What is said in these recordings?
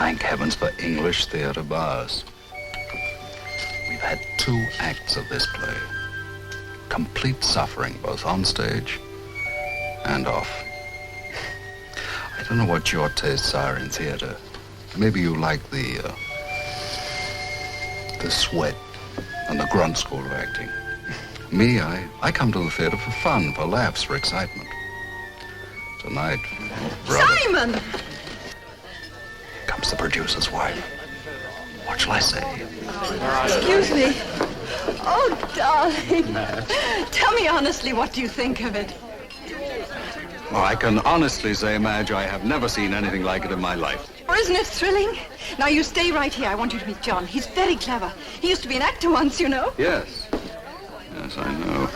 thank heavens for English theater bars. We've had 2 acts of this play. Complete suffering, both on stage and off. I don't know what your tastes are in theater. Maybe you like the sweat and the grunt school of acting. Me, I come to the theater for fun, for laughs, for excitement. Tonight, brother... Simon! Comes the producer's wife. What shall I say? Excuse me. Oh, darling. Tell me honestly, what do you think of it? Well, I can honestly say, Madge, I have never seen anything like it in my life. Oh, isn't it thrilling? Now, you stay right here. I want you to meet John. He's very clever. He used to be an actor once, you know. Yes. Yes, I know.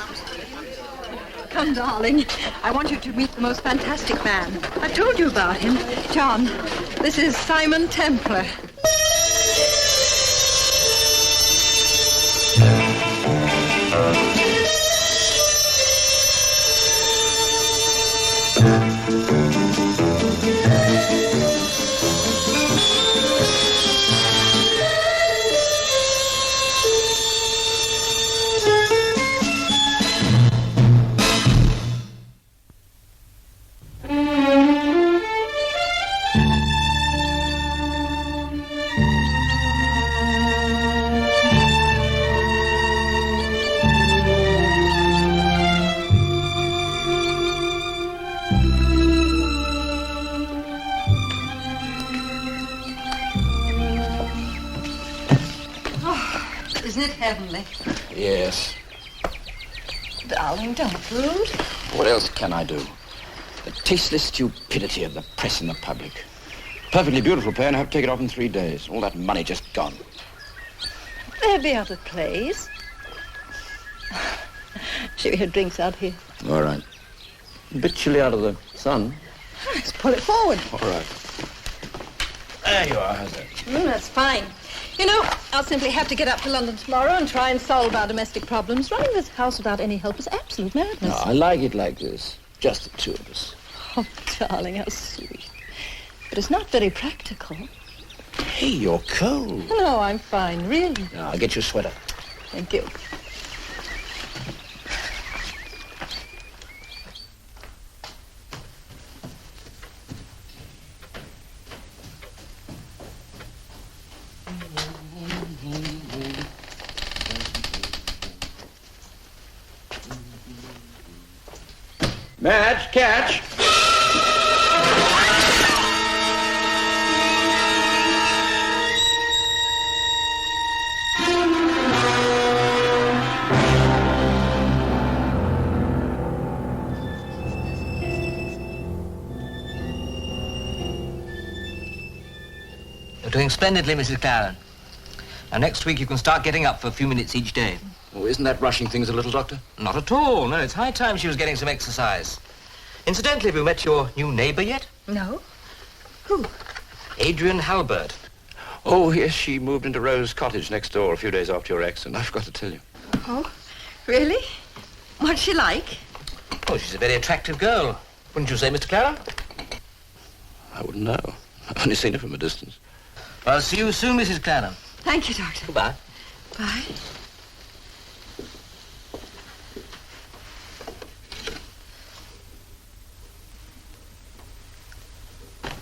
Come, darling. I want you to meet the most fantastic man. I've told you about him. John, this is Simon Templar. Isn't it heavenly? Yes. Darling, don't brood. What else can I do? The tasteless stupidity of the press and the public. Perfectly beautiful play, and I have to take it off in 3 days. All that money just gone. There'll be other plays. Should we have drinks out here? All right. A bit chilly out of the sun. Let's pull it forward. All right. There you are. How's that? That's fine. You know, I'll simply have to get up to London tomorrow and try and solve our domestic problems. Running this house without any help is absolute madness. No, I like it like this. Just the 2 of us. Oh, darling, how sweet. But it's not very practical. Hey, you're cold. No, I'm fine, really. No, I'll get you a sweater. Thank you. Madge, catch! You're doing splendidly, Mrs. Claren. Now, next week you can start getting up for a few minutes each day. Oh, isn't that rushing things a little, Doctor? Not at all. No, it's high time she was getting some exercise. Incidentally, have you met your new neighbor yet? No? Who? Adrian Halbert. Oh, yes, she moved into Rose Cottage next door a few days after your accident. I forgot to tell you. Oh, really? What's she like? Oh, she's a very attractive girl. Wouldn't you say, Mr. Claren? I wouldn't know. I've only seen her from a distance. I'll see you soon, Mrs. Claren. Thank you, Doctor. Goodbye. Bye.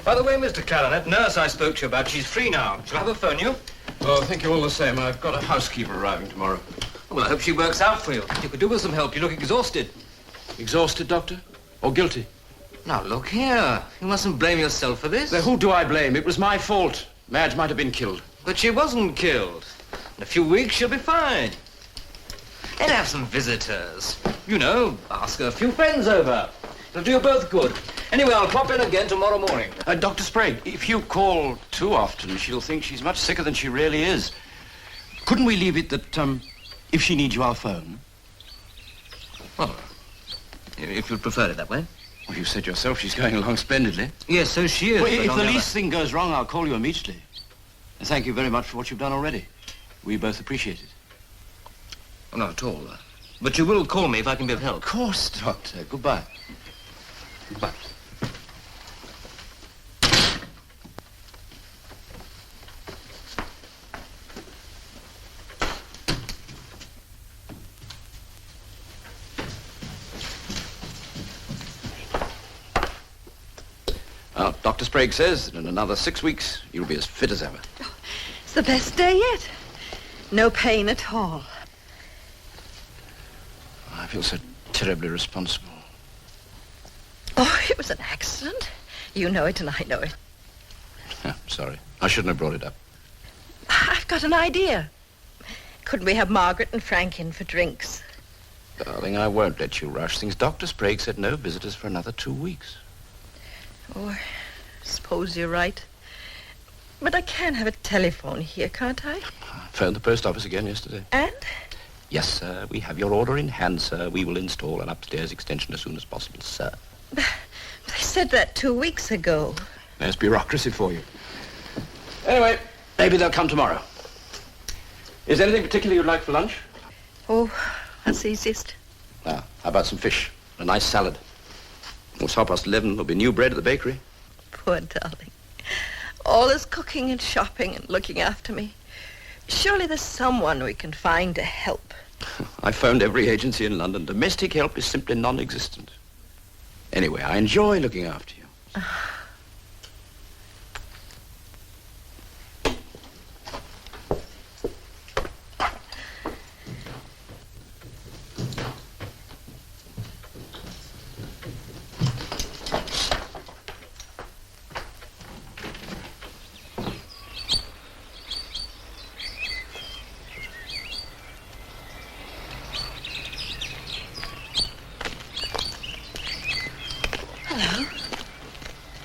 By the way, Mr. Claren, that nurse I spoke to you about, she's free now. Shall I have her phone you? Oh, thank you all the same. I've got a housekeeper arriving tomorrow. Well, I hope she works out for you. You could do with some help. You look exhausted. Exhausted, Doctor? Or guilty? Now, look here. You mustn't blame yourself for this. Then who do I blame? It was my fault. Madge might have been killed. But she wasn't killed. In a few weeks, she'll be fine. Let's have some visitors. You know, ask a few friends over. It'll do you both good. Anyway, I'll pop in again tomorrow morning. Dr. Sprague, if you call too often, she'll think she's much sicker than she really is. Couldn't we leave it that, if she needs you, I'll phone? Well, if you'd prefer it that way. Well, you said yourself she's going along splendidly. Yes, so she is. Well, but if on the other- least thing goes wrong, I'll call you immediately. And thank you very much for what you've done already. We both appreciate it. Oh, not at all. But you will call me if I can be of help. Of course, Doctor. Goodbye. Goodbye. Well, Dr. Sprague says that in another 6 weeks, you'll be as fit as ever. It's the best day yet. No pain at all. I feel so terribly responsible. Oh, it was an accident. You know it and I know it. Sorry. I shouldn't have brought it up. I've got an idea. Couldn't we have Margaret and Frank in for drinks? Darling, I won't let you rush things. Dr. Sprague said no visitors for another 2 weeks. Oh, I suppose you're right. But I can have a telephone here, can't I? I phoned the post office again yesterday. And? Yes, sir. We have your order in hand, sir. We will install an upstairs extension as soon as possible, sir. They said that 2 weeks ago. There's bureaucracy for you. Anyway, maybe they'll come tomorrow. Is there anything particular you'd like for lunch? Oh, that's easiest. Now, how about some fish? A nice salad. It's 11:30. There'll be new bread at the bakery. Poor darling. All this cooking and shopping and looking after me. Surely there's someone we can find to help. I phoned every agency in London. Domestic help is simply non-existent. Anyway, I enjoy looking after you.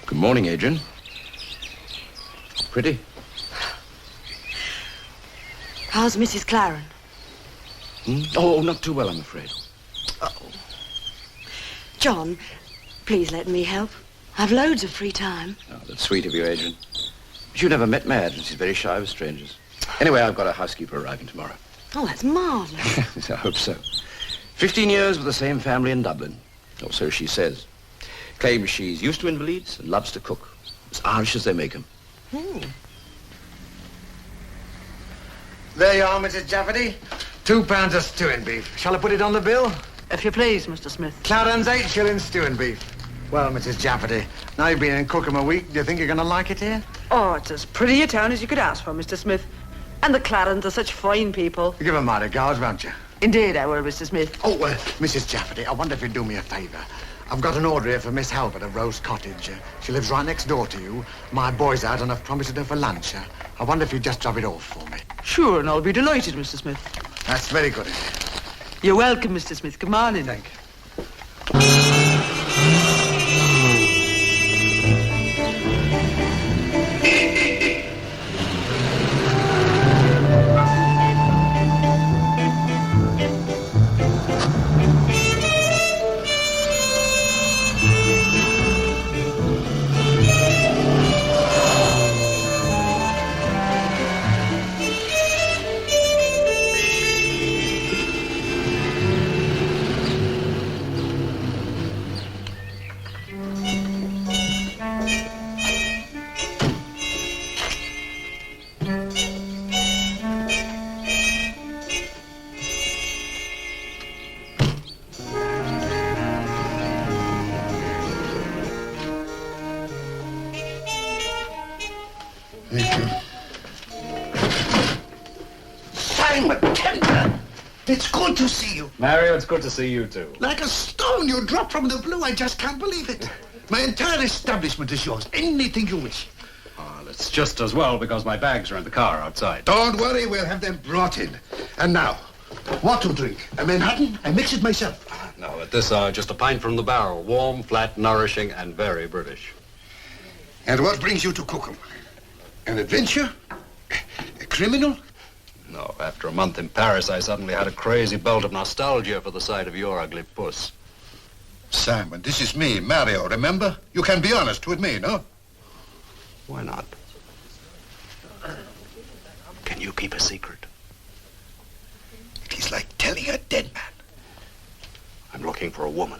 Good morning, Adrian. Pretty? How's Mrs. Claren? Oh, not too well, I'm afraid. John, please let me help. I've loads of free time. Oh, that's sweet of you, Adrian. But you never met Madge, and she's very shy with strangers. Anyway, I've got a housekeeper arriving tomorrow. Oh, that's marvellous. I hope so. 15 years with the same family in Dublin. Or so she says. Claims she's used to invalids and loves to cook. As Irish as they make them. There you are, Mrs. Jafferty. 2 pounds of stewing beef. Shall I put it on the bill? If you please, Mr. Smith. Clarence, 8 shillings stewing beef. Well, Mrs. Jafferty, now you've been in Cookham a week, do you think you're going to like it here? Oh, it's as pretty a town as you could ask for, Mr. Smith. And the Clarens are such fine people. You give them my regards, won't you? Indeed I will, Mr. Smith. Oh, Mrs. Jafferty, I wonder if you'd do me a favour. I've got an order here for Miss Halbert of Rose Cottage. She lives right next door to you. My boy's out and I've promised her for lunch. I wonder if you'd just drop it off for me. Sure, and I'll be delighted, Mr. Smith. That's very good of you. You're welcome, Mr. Smith. Come on in. Thank you. Simon Kemper, it's good to see you. Mario, it's good to see you too. Like a stone you dropped from the blue. I just can't believe it. My entire establishment is yours. Anything you wish. Oh, that's just as well because my bags are in the car outside. Don't worry, we'll have them brought in. And now, what to drink? A Manhattan? I mix it myself. No, at this hour, just a pint from the barrel. Warm, flat, nourishing, and very British. And what brings you to Cookham? An adventure? A criminal? No, after a month in Paris, I suddenly had a crazy bolt of nostalgia for the sight of your ugly puss. Simon, this is me, Mario, remember? You can be honest with me, no? Why not? Can you keep a secret? It is like telling a dead man. I'm looking for a woman.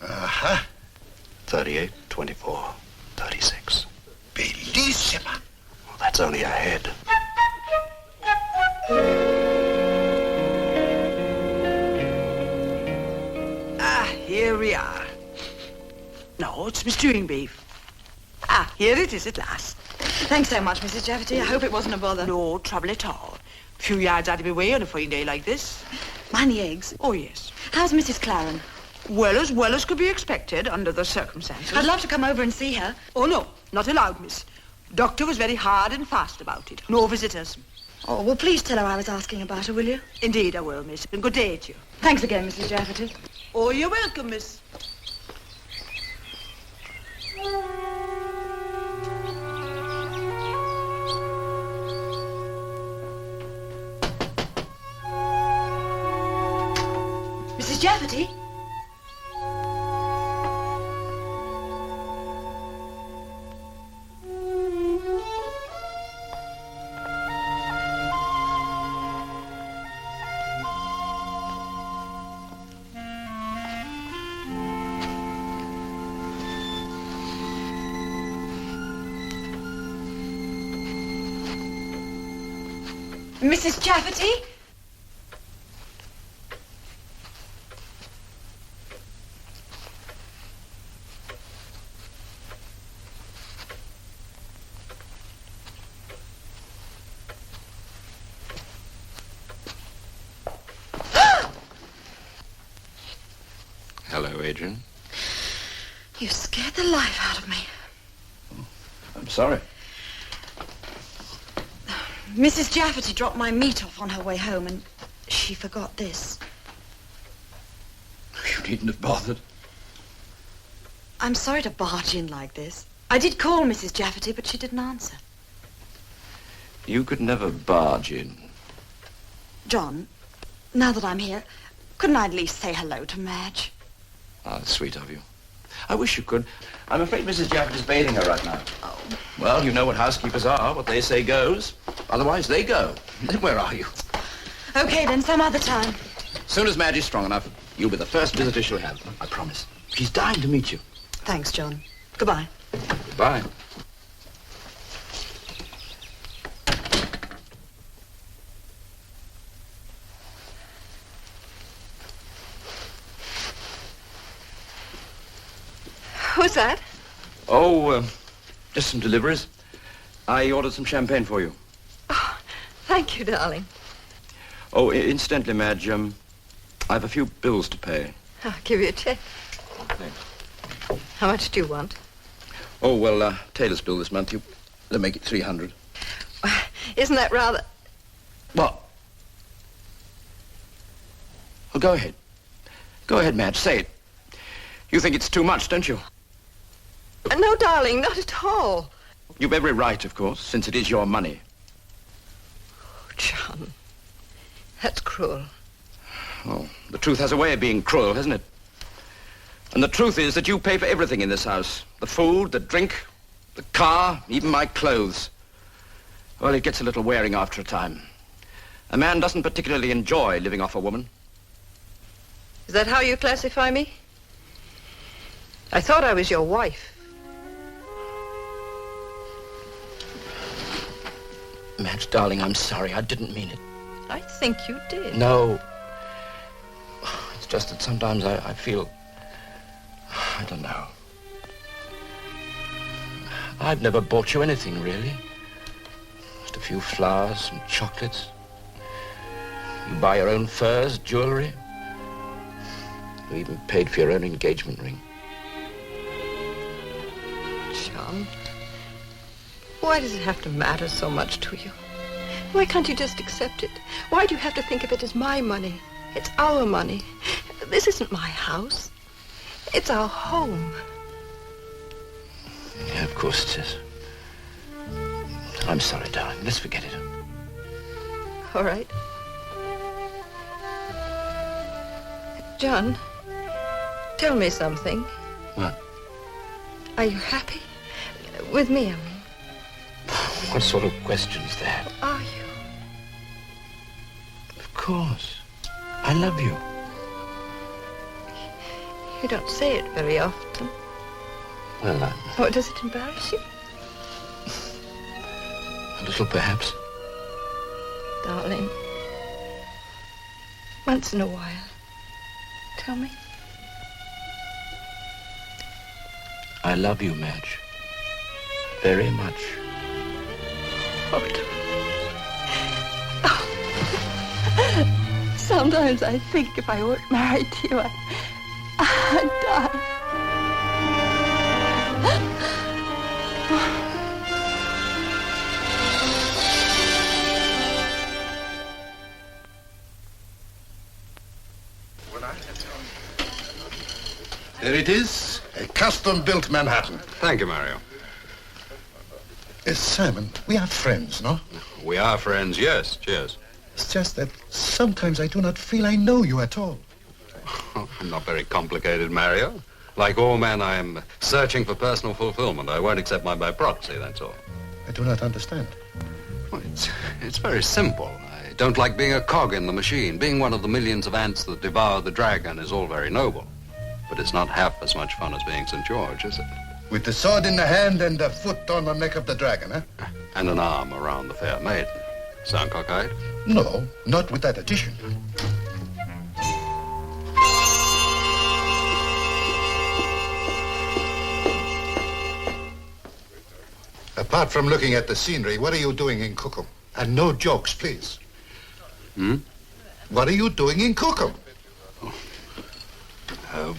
Uh-huh. 38, 24, 36. Bellissima. Well, that's only a head. Ah, here we are. No, it's my stewing beef. Ah, here it is at last. Thanks so much, Mrs. Jafferty. I hope it wasn't a bother. No trouble at all. A few yards out of my way on a fine day like this. Mind the eggs. Oh, yes. How's Mrs. Claren? Well as could be expected under the circumstances. I'd love to come over and see her. Oh, no, not allowed, miss. Doctor was very hard and fast about it. No visitors. Oh, well, please tell her I was asking about her, will you? Indeed I will, miss. And good day to you. Thanks again, Mrs. Jafferty. Oh, you're welcome, miss. Mrs. Jafferty? Mrs. Jafferty? Hello, Adrian. You scared the life out of me. I'm sorry. Mrs. Jafferty dropped my meat off on her way home, and she forgot this. You needn't have bothered. I'm sorry to barge in like this. I did call Mrs. Jafferty, but she didn't answer. You could never barge in. John, now that I'm here, couldn't I at least say hello to Madge? Ah, sweet of you. I wish you could. I'm afraid Mrs. Jafferty's bathing her right now. Oh. Well, you know what housekeepers are. What they say goes. Otherwise, they go. Then where are you? Okay, then, some other time. As soon as Madge is strong enough, you'll be the first visitor she'll have. I promise. She's dying to meet you. Thanks, John. Goodbye. Goodbye. Who's that? Oh, just some deliveries. I ordered some champagne for you. Oh, thank you, darling. Oh, incidentally, Madge, I have a few bills to pay. I'll give you a check. Thanks. How much do you want? Oh, well, Taylor's bill this month, they'll make it 300. Isn't that rather... What? Well, go ahead. Go ahead, Madge, say it. You think it's too much, don't you? No, darling, not at all. You've every right, of course, since it is your money. Oh, John, that's cruel. Oh, the truth has a way of being cruel, hasn't it? And the truth is that you pay for everything in this house. The food, the drink, the car, even my clothes. Well, it gets a little wearing after a time. A man doesn't particularly enjoy living off a woman. Is that how you classify me? I thought I was your wife. Madge, darling, I'm sorry. I didn't mean it. I think you did. No. It's just that sometimes I feel... I don't know. I've never bought you anything, really. Just a few flowers and chocolates. You buy your own furs, jewelry. You even paid for your own engagement ring. John, why does it have to matter so much to you? Why can't you just accept it? Why do you have to think of it as my money? It's our money. This isn't my house. It's our home. Yeah, of course it is. I'm sorry, darling. Let's forget it. All right. John, tell me something. What? Are you happy? With me, I mean. What sort of question's that? Are you? Of course. I love you. You don't say it very often. Well, Oh, does it embarrass you? a little perhaps. Darling, once in a while, tell me. I love you, Madge. very much. Sometimes I think if I weren't married to you, I'd die. There it is, a custom-built Manhattan. Thank you, Mario. Simon, we are friends, no? We are friends, yes. Cheers. It's just that sometimes I do not feel I know you at all. I'm not very complicated, Mario. Like all men, I am searching for personal fulfillment. I won't accept mine by proxy, that's all. I do not understand. Well, it's very simple. I don't like being a cog in the machine. Being one of the millions of ants that devour the dragon is all very noble. But it's not half as much fun as being St. George, is it? With the sword in the hand and the foot on the neck of the dragon, eh? And an arm around the fair maiden. Sound cockeyed? No, not with that addition. Apart from looking at the scenery, what are you doing in Cookham? And no jokes, please. What are you doing in Cookham?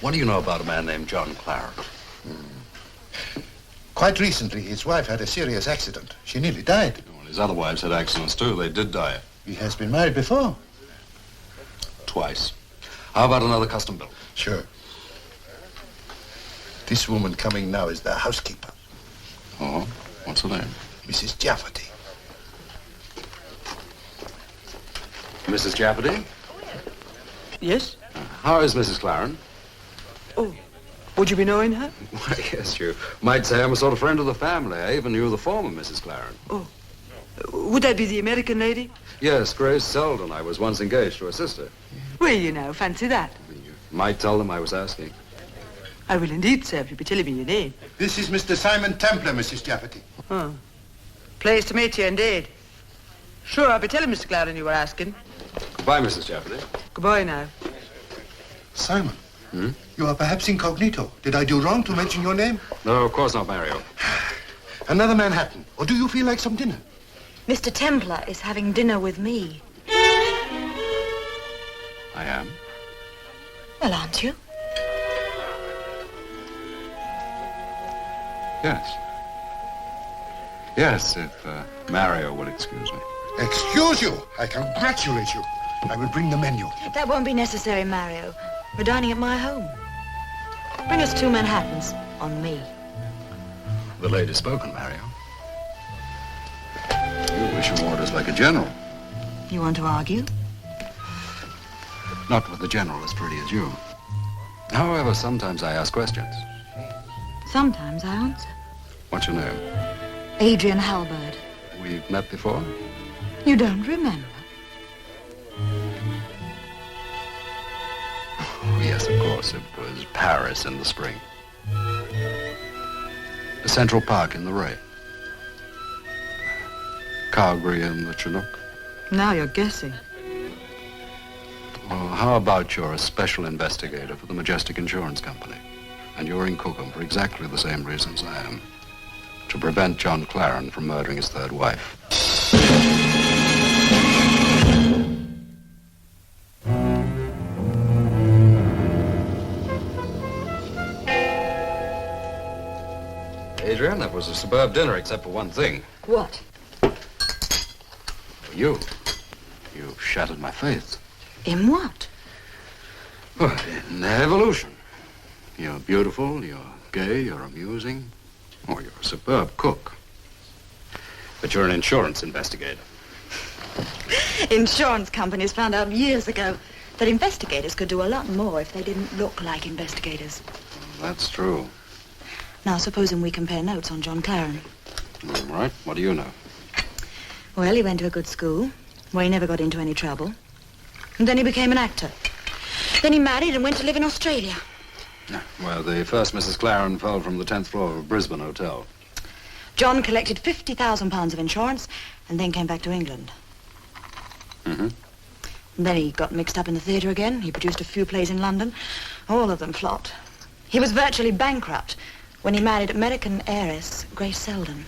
What do you know about a man named John Clarence? Quite recently, his wife had a serious accident. She nearly died. Well, his other wives had accidents, too. They did die. He has been married before. Twice. How about another custom built? Sure. This woman coming now is the housekeeper. Oh, what's her name? Mrs. Jafferty. Mrs. Jafferty? Yes? How is Mrs. Clarence? Oh, would you be knowing her? Why, yes, you might say I'm a sort of friend of the family. I even knew the former Mrs. Clarence. Oh, would that be the American lady? Yes, Grace Selden. I was once engaged to her sister. Well, you know, fancy that. You might tell them I was asking. I will indeed, sir, if you'll be telling me your name. This is Mr. Simon Templar, Mrs. Jafferty. Oh, pleased to meet you indeed. Sure, I'll be telling Mr. Clarence you were asking. Goodbye, Mrs. Jafferty. Goodbye now. Simon, you are perhaps incognito. Did I do wrong to mention your name? No, of course not, Mario. Another Manhattan. Or do you feel like some dinner? Mr. Templar is having dinner with me. I am. Well, aren't you? Yes. Yes, if Mario will excuse me. Excuse you. I congratulate you. I will bring the menu. That won't be necessary, Mario. We're dining at my home. Bring us 2 Manhattans on me. The lady's spoken, Mario. You issue orders like a general. You want to argue? Not with the general as pretty as you. However, sometimes I ask questions. Sometimes I answer. What's your name? Adrian Halberd. We've met before? You don't remember? Oh, yes, of course. It was Paris in the spring. Central Park in the rain. Calgary in the Chinook. Now you're guessing. Well, how about you're a special investigator for the Majestic Insurance Company? And you're in Cookham for exactly the same reasons I am. To prevent John Clarence from murdering his third wife. Adrian, that was a superb dinner, except for one thing. What? You. You shattered my faith. In what? Well, in evolution. You're beautiful, you're gay, you're amusing. Oh, you're a superb cook. But you're an insurance investigator. Insurance companies found out years ago that investigators could do a lot more if they didn't look like investigators. That's true. Now, supposing we compare notes on John Clarence. All right. What do you know? Well, he went to a good school, where he never got into any trouble. And then he became an actor. Then he married and went to live in Australia. Well, the first Mrs. Clarence fell from the 10th floor of a Brisbane hotel. John collected £50,000 of insurance and then came back to England. Mm-hmm. And then he got mixed up in the theatre again. He produced a few plays in London. All of them flopped. He was virtually bankrupt when he married American heiress Grace Selden.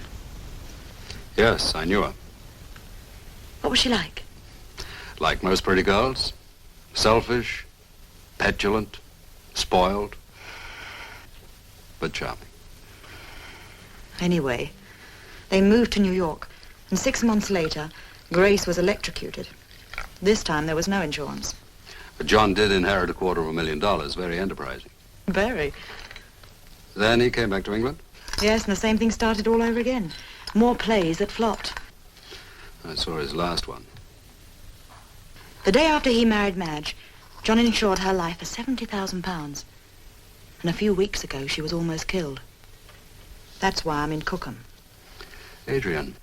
Yes, I knew her. What was she like? Like most pretty girls. Selfish, petulant, spoiled, but charming. Anyway, they moved to New York, and 6 months later, Grace was electrocuted. This time there was no insurance. But John did inherit $250,000, very enterprising. Very. Then he came back to England? Yes, and the same thing started all over again. More plays that flopped. I saw his last one. The day after he married Madge, John insured her life for £70,000. And a few weeks ago, she was almost killed. That's why I'm in Cookham. Adrian.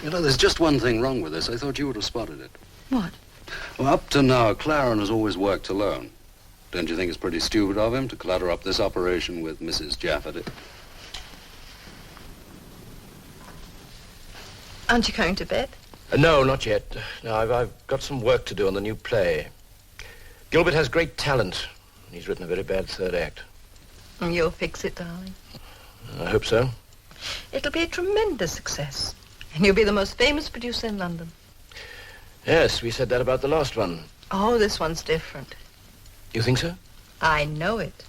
You know, there's just one thing wrong with this. I thought you would have spotted it. What? Well, up to now, Claren has always worked alone. Don't you think it's pretty stupid of him to clutter up this operation with Mrs. Jafferty? Aren't you going to bed? No, not yet. No, I've got some work to do on the new play. Gilbert has great talent. He's written a very bad third act. You'll fix it, darling. I hope so. It'll be a tremendous success. And you'll be the most famous producer in London. Yes, we said that about the last one. Oh, this one's different. You think so? I know it.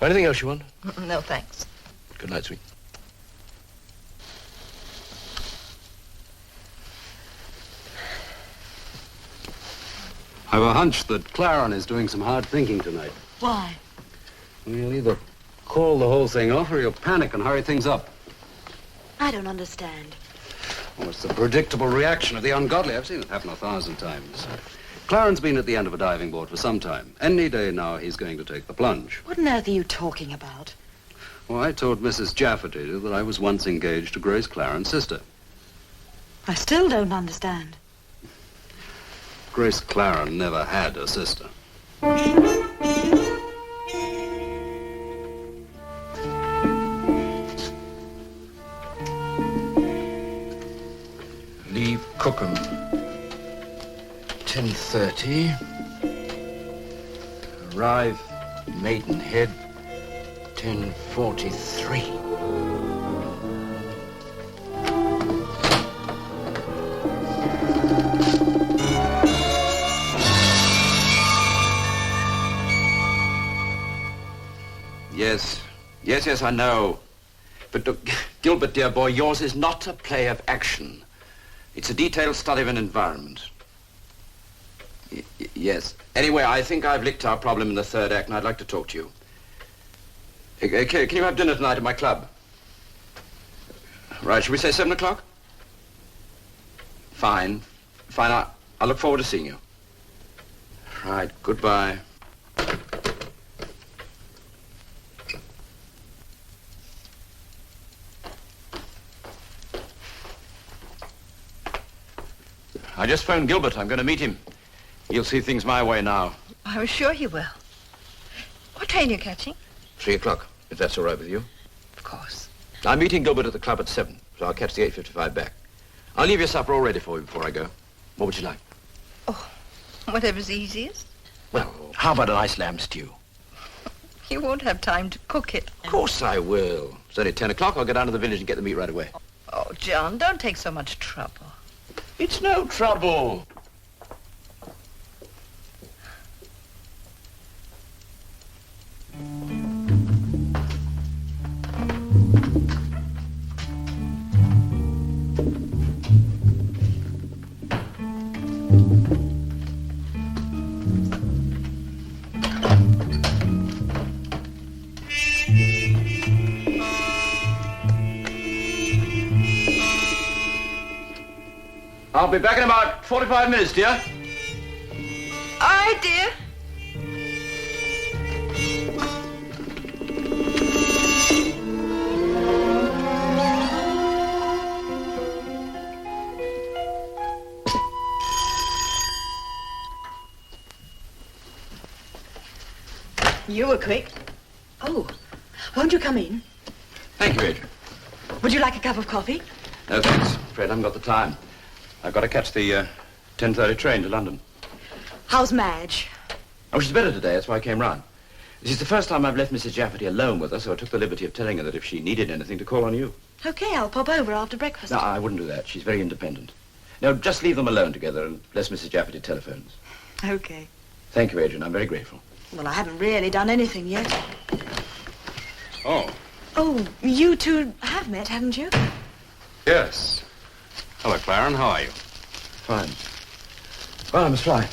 Anything else you want? No, thanks. Good night, sweet. I've a hunch that Claren is doing some hard thinking tonight. Why? Well, he'll either call the whole thing off or he'll panic and hurry things up. I don't understand. Well, it's the predictable reaction of the ungodly. I've seen it happen 1,000 times. Claren's been at the end of a diving board for some time. Any day now, he's going to take the plunge. What on earth are you talking about? Well, I told Mrs. Jafferty that I was once engaged to Grace Claren's sister. I still don't understand. Grace Claren never had a sister. Leave Cookham. 10:30. Arrive Maidenhead. 10:43. Yes, I know. But look, Gilbert, dear boy, yours is not a play of action. It's a detailed study of an environment. Yes. Anyway, I think I've licked our problem in the third act, and I'd like to talk to you. Can you have dinner tonight at my club? Right, should we say 7 o'clock? Fine. I'll look forward to seeing you. Right, goodbye. I just phoned Gilbert. I'm going to meet him. He'll see things my way now. I'm sure he will. What train are you catching? 3 o'clock, if that's all right with you. Of course. I'm meeting Gilbert at the club at 7, so I'll catch the 8:55 back. I'll leave your supper all ready for you before I go. What would you like? Oh, whatever's easiest. Well, how about a nice lamb stew? You won't have time to cook it. Of course I will. It's only 10 o'clock. I'll go down to the village and get the meat right away. Oh, John, don't take so much trouble. It's no trouble. I'll be back in about 45 minutes, dear. All right, dear. You were quick. Oh, won't you come in? Thank you, Adrian. Would you like a cup of coffee? No, thanks. Afraid I haven't got the time. I've got to catch the 10:30 train to London. How's Madge? Oh, she's better today. That's why I came round. This is the first time I've left Mrs. Jafferty alone with her, so I took the liberty of telling her that if she needed anything, to call on you. Okay, I'll pop over after breakfast. No, I wouldn't do that. She's very independent. No, just leave them alone together unless Mrs. Jafferty telephones. Okay. Thank you, Adrian. I'm very grateful. Well, I haven't really done anything yet. Oh, Oh, you two have met, haven't you? yes. Hello, Claren. How are you? Fine. Well, I must fly.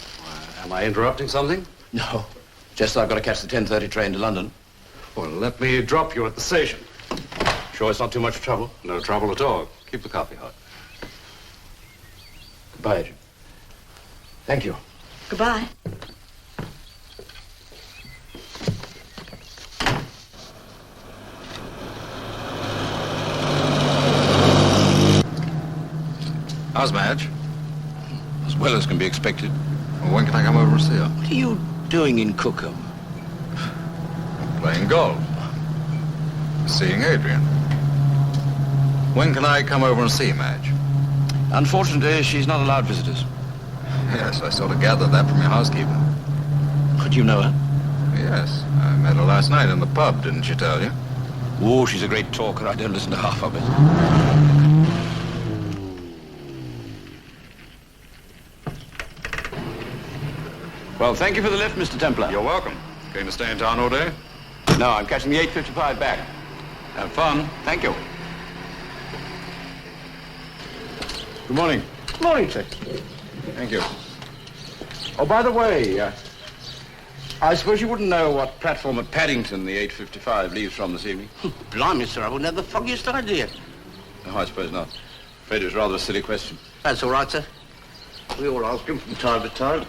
Am I interrupting something? No. Just I've got to catch the 10:30 train to London. Well, let me drop you at the station. Sure it's not too much trouble? No trouble at all. Keep the coffee hot. Goodbye, Adrian. Thank you. Goodbye. How's Madge? As well as can be expected. Well, when can I come over and see her? What are you doing in Cookham? Playing golf. Seeing Adrian. When can I come over and see Madge? Unfortunately, she's not allowed visitors. Yes, I sort of gathered that from your housekeeper. Could you know her? Yes, I met her last night in the pub, didn't she tell you? Oh, she's a great talker. I don't listen to half of it. Well, thank you for the lift, Mr. Templar. You're welcome. Going to stay in town all day? No, I'm catching the 8:55 back. Have fun. Thank you. Good morning. Good morning, sir. Thank you. Oh, by the way, I suppose you wouldn't know what platform at Paddington the 8:55 leaves from this evening? Blimey, sir, I wouldn't have the foggiest idea. No, I suppose not. Afraid it was rather a silly question. That's all right, sir. We all ask him from time to time.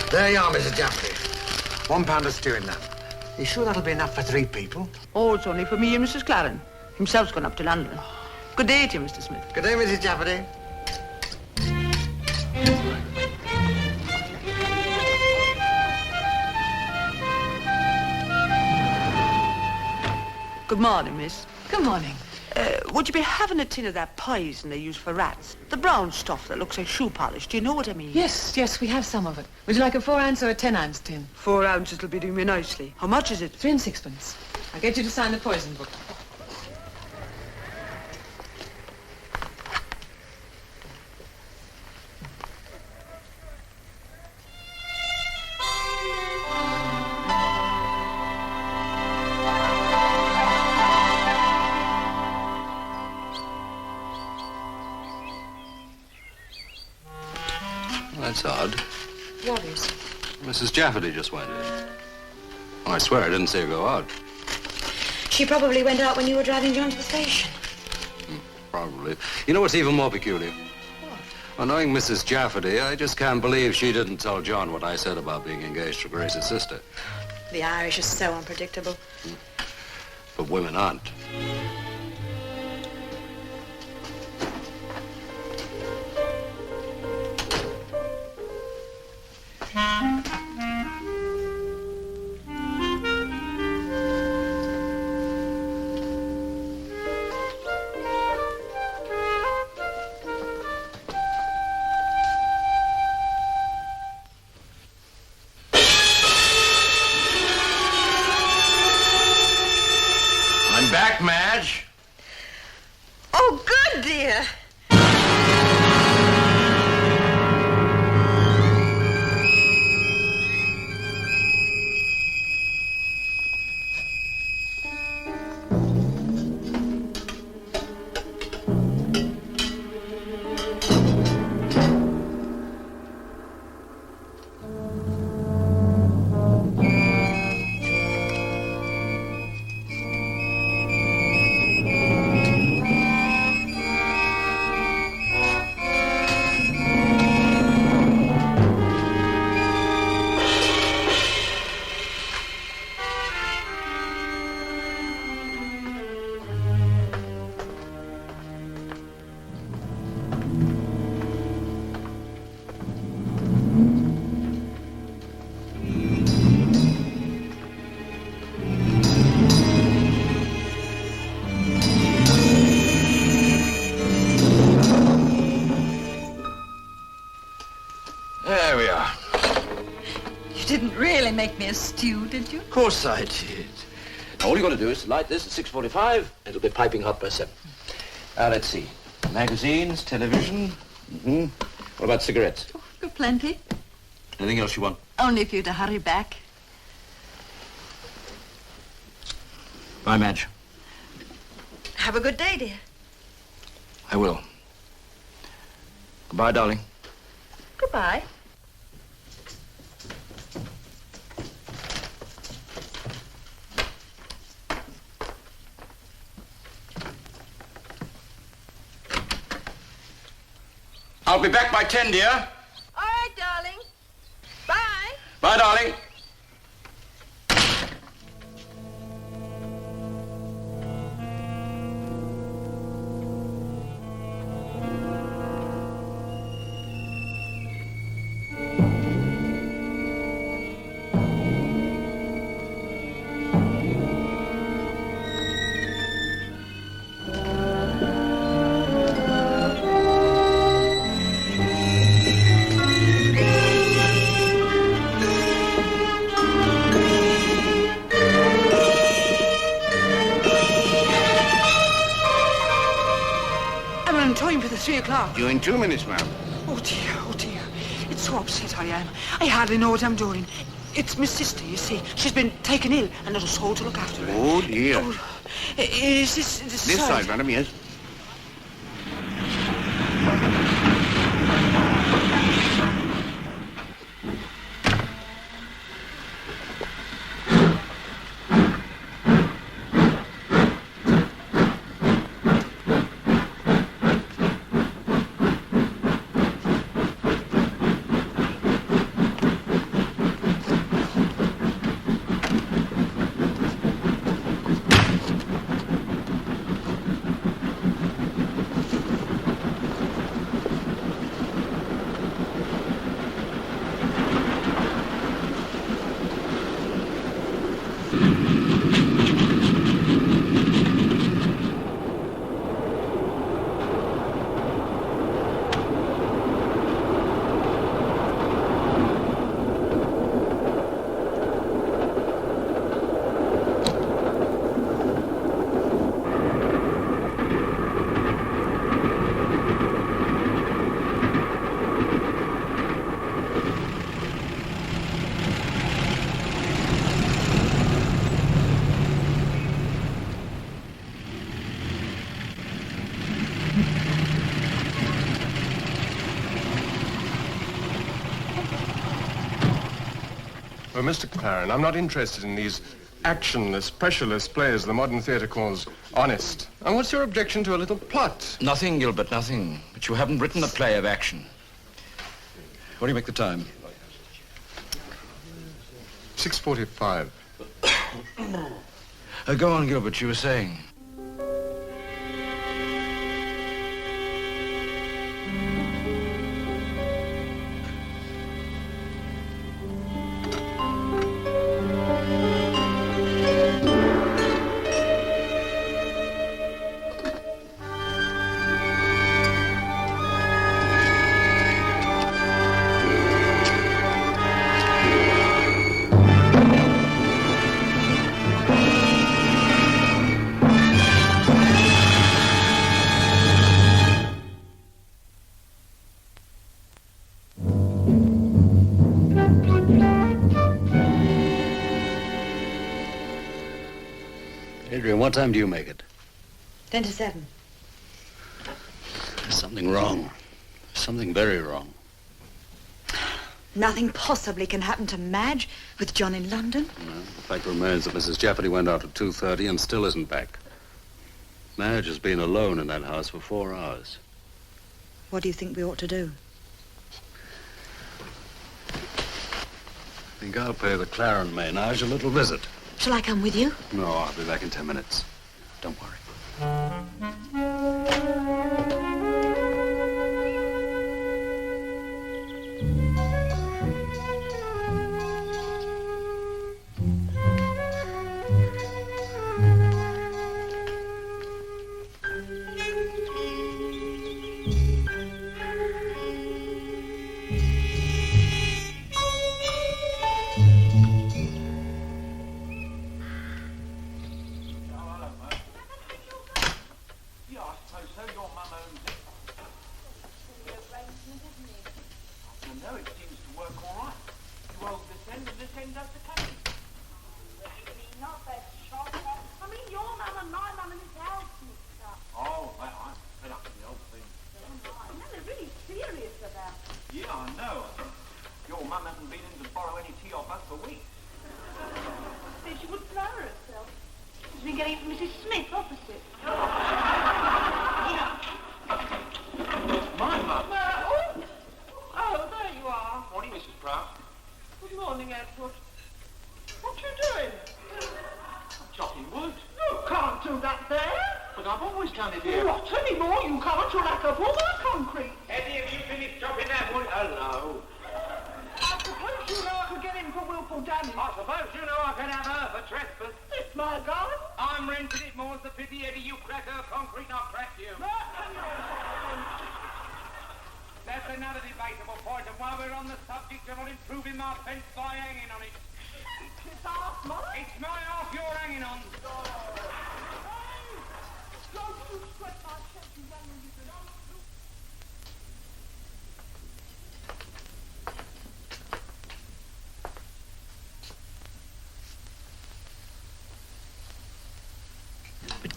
There you are, Mrs. Jafferty. £1 of stew in that. You sure that'll be enough for 3 people? Oh, it's only for me and Mrs. Claren. Himself's gone up to London. Good day to you, Mr. Smith. Good day, Mrs. Jafferty. Good morning, miss. Good morning. Would you be having a tin of that poison they use for rats? The brown stuff that looks like shoe polish. Do you know what I mean? Yes, we have some of it. Would you like a 4-ounce or a 10-ounce tin? 4 ounces will be doing me nicely. How much is it? 3 and 6pence. I'll get you to sign the poison book. That's odd. What is? Mrs. Jafferty just went in. Oh, I swear I didn't see her go out. She probably went out when you were driving John to the station. Probably. You know what's even more peculiar? What? Well, knowing Mrs. Jafferty, I just can't believe she didn't tell John what I said about being engaged to Grace's sister. The Irish are so unpredictable. but women aren't. I'm back, Madge. Oh, good, dear. There we are. You didn't really make me a stew, did you? Of course I did. Now, all you got to do is light this at 6:45. It'll be piping hot by 7. Now, let's see. Magazines, television. What about cigarettes? Oh, got plenty. Anything else you want? Only if you're to hurry back. Bye, Madge. Have a good day, dear. I will. Goodbye, darling. Goodbye. I'll be back by 10, dear. All right, darling. Bye. Bye, darling. I'm in time for the 3 o'clock. You're in 2 minutes, ma'am. Oh, dear, oh, dear. It's so upset I am. I hardly know what I'm doing. It's my sister, you see. She's been taken ill and not a soul to look after her. Oh, dear. Oh, is this This side, madam, yes. Well, Mr. Claren, I'm not interested in these actionless, pressureless plays the modern theatre calls honest. And what's your objection to a little plot? Nothing, Gilbert, nothing. But you haven't written a play of action. What do you make the time? 6:45. Go on, Gilbert, you were saying. Adrian, what time do you make it? 10 to 7. There's something wrong. Something very wrong. Nothing possibly can happen to Madge with John in London. No, the fact remains that Mrs. Jafferty went out at 2:30 and still isn't back. Madge has been alone in that house for 4 hours. What do you think we ought to do? I think I'll pay the Claren Maynard a little visit. Shall I come with you? No, I'll be back in 10 minutes. Don't worry.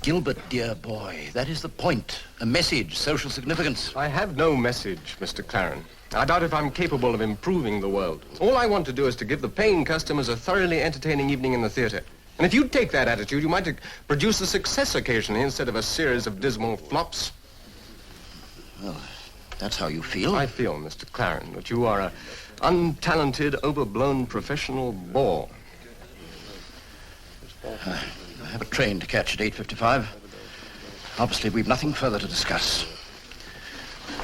Gilbert, dear boy, that is the point. A message, social significance. I have no message, Mr. Claren. I doubt if I'm capable of improving the world. All I want to do is to give the paying customers a thoroughly entertaining evening in the theater. And if you take that attitude, you might produce a success occasionally instead of a series of dismal flops. Well, that's how you feel? I feel, Mr. Claren, that you are a untalented, overblown professional bore. I have a train to catch at 8:55. Obviously, we've nothing further to discuss.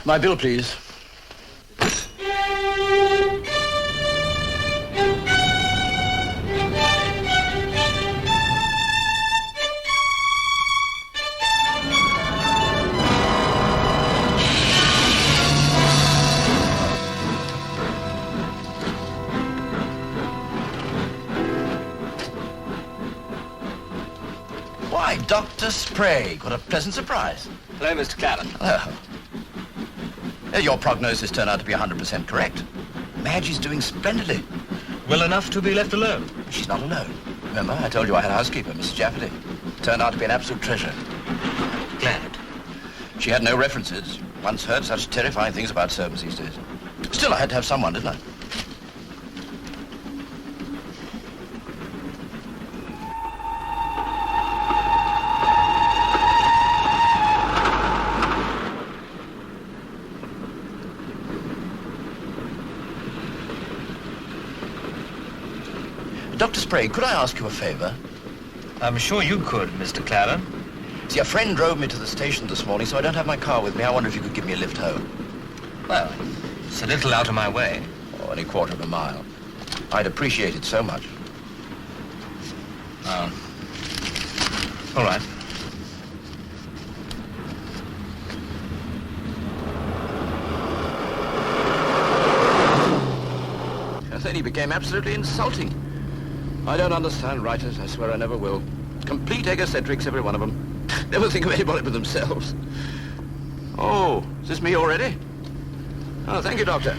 My bill, please. Why, Dr. Sprague, what a pleasant surprise. Hello, Mr. Claren. Hello. Your prognosis turned out to be 100% correct. Madge is doing splendidly. Well enough to be left alone. She's not alone. Remember, I told you I had a housekeeper, Mrs. Jafferty. Turned out to be an absolute treasure. Glad. She had no references. Once heard such terrifying things about servants these days. Still, I had to have someone, didn't I? Dr. Sprague, could I ask you a favor? I'm sure you could, Mr. Claren. See, a friend drove me to the station this morning, so I don't have my car with me. I wonder if you could give me a lift home. Well, it's a little out of my way. Oh, only quarter of a mile. I'd appreciate it so much. Oh. All right. And then he became absolutely insulting. I don't understand writers. I swear I never will. Complete egocentrics, every one of them. Never think of anybody but themselves. Oh, is this me already? Oh, thank you, Doctor.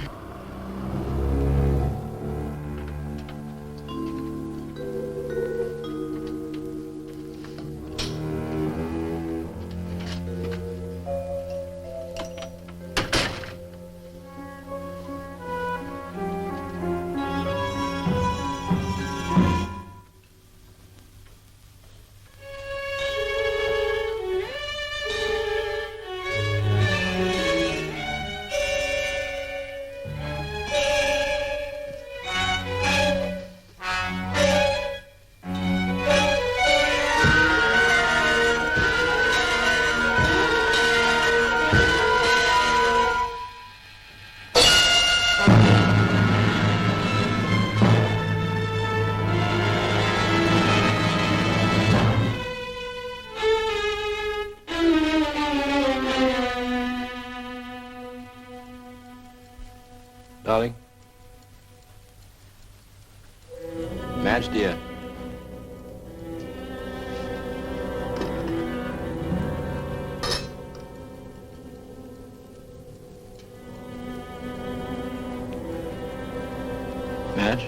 Darling? Madge, dear. Madge?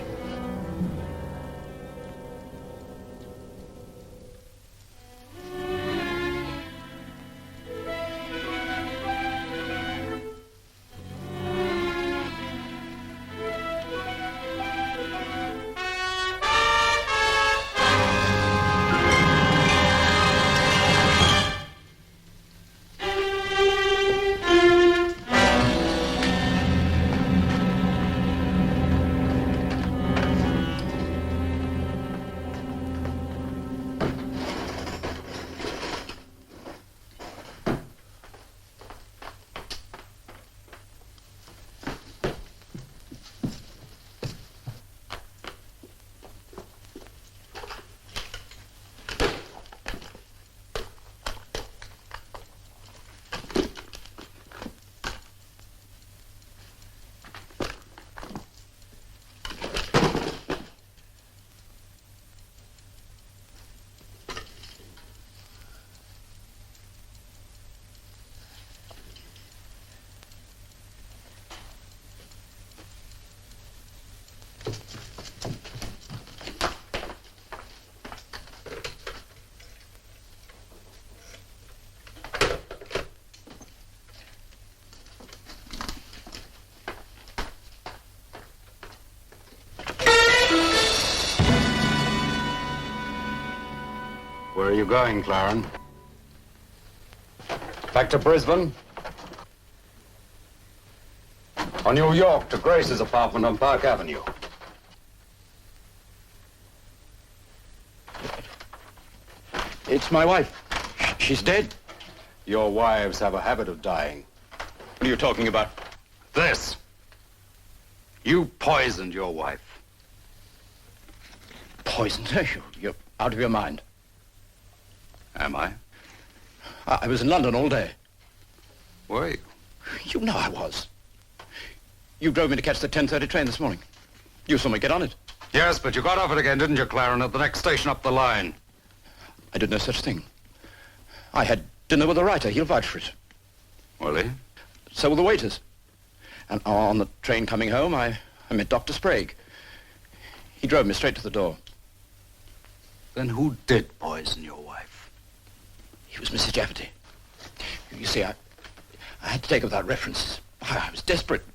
Where are you going, Claren? Back to Brisbane? Or New York to Grace's apartment on Park Avenue? It's my wife. She's dead. Your wives have a habit of dying. What are you talking about? This. You poisoned your wife. Poisoned her? You're out of your mind. Am I? I was in London all day. Were you? You know I was. You drove me to catch the 10:30 train this morning. You saw me get on it. Yes, but you got off it again, didn't you, Claren, at the next station up the line? I did no such thing. I had dinner with a writer. He'll vouch for it. Will he? So will the waiters. And on the train coming home, I met Dr. Sprague. He drove me straight to the door. Then who did poison your wife? It was Mrs. Jafferty. You see, I had to take up that reference. I was desperate.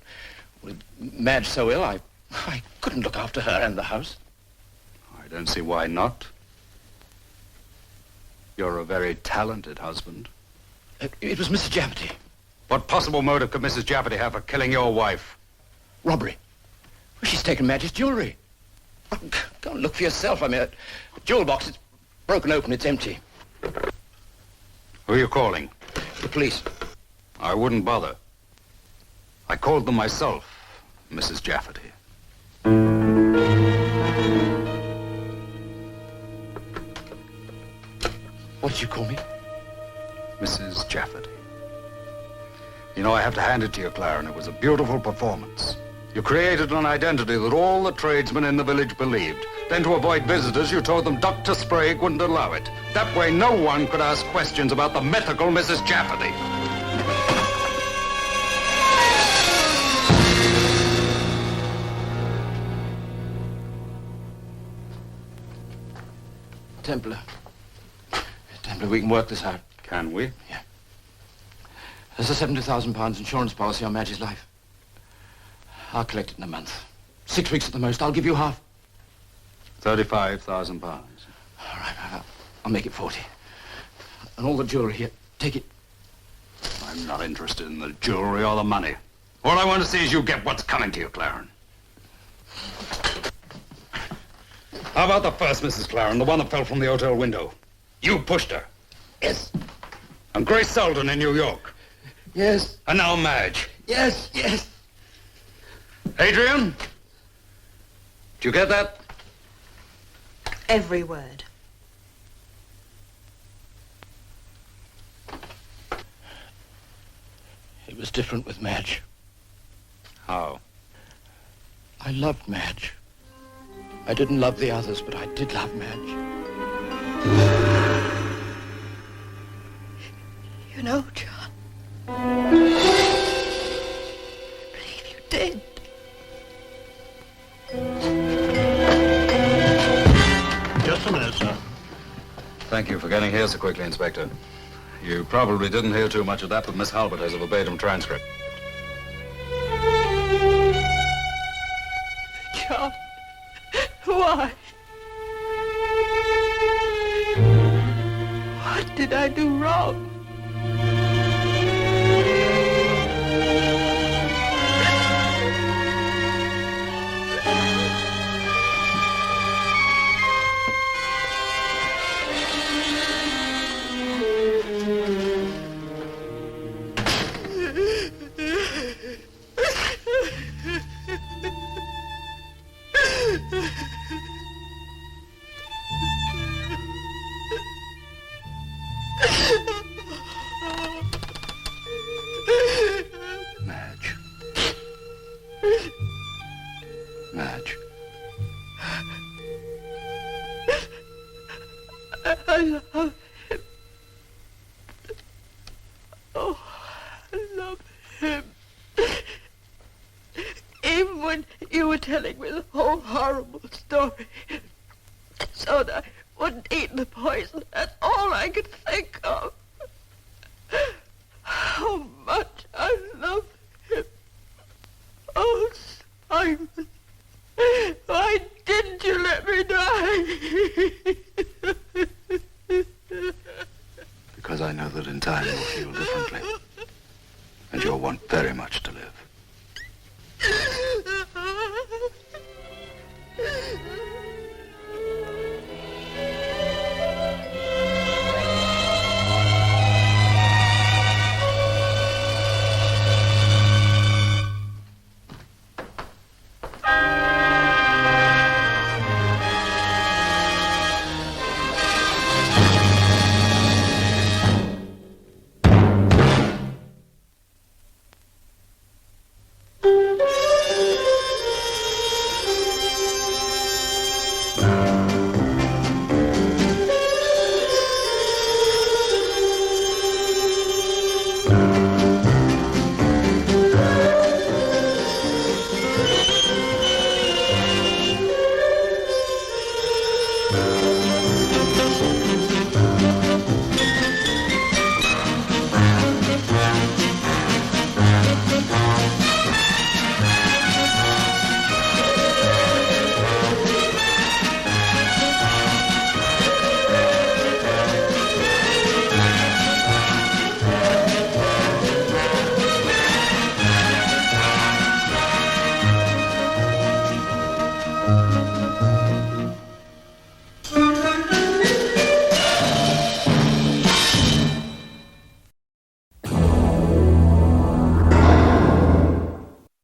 With Madge so ill, I couldn't look after her and the house. I don't see why not. You're a very talented husband. It was Mrs. Jafferty. What possible motive could Mrs. Jafferty have for killing your wife? Robbery. Well, she's taken Madge's jewelry. Oh, go and look for yourself. I mean, a jewel box, Broken open, it's empty. Who are you calling? The police. I wouldn't bother. I called them myself, Mrs. Jafferty. What did you call me? Mrs. Jafferty. You know, I have to hand it to you, Claren. It was a beautiful performance. You created an identity that all the tradesmen in the village believed. Then to avoid visitors, you told them Dr. Sprague wouldn't allow it. That way, no one could ask questions about the mythical Mrs. Jafferty. Templar, we can work this out. Can we? Yeah. There's a £70,000 insurance policy on Madge's life. I'll collect it in a month. 6 weeks at the most. I'll give you half. £35,000. All right, I'll make it 40. And all the jewelry here, take it. I'm not interested in the jewelry or the money. All I want to see is you get what's coming to you, Claren. How about the first Mrs. Claren, the one that fell from the hotel window? You pushed her. Yes. And Grace Selden in New York. Yes. And now Madge. Yes, yes. Adrian? Did you get that? Every word. It was different with Madge. How? I loved Madge. I didn't love the others, but I did love Madge. You know, John, I believe you did. Just a minute, sir. Thank you for getting here so quickly, Inspector. You probably didn't hear too much of that, but Miss Halbert has a verbatim transcript. John, why? What did I do wrong? Madge. Madge. I love him. Oh, I love him. Even when you were telling me the whole horrible story, so that I wouldn't eat the poison, that's all I could think of. How much I love him. Oh, Simon, why didn't you let me die? Because I know that in time you'll feel differently. And you'll want very much to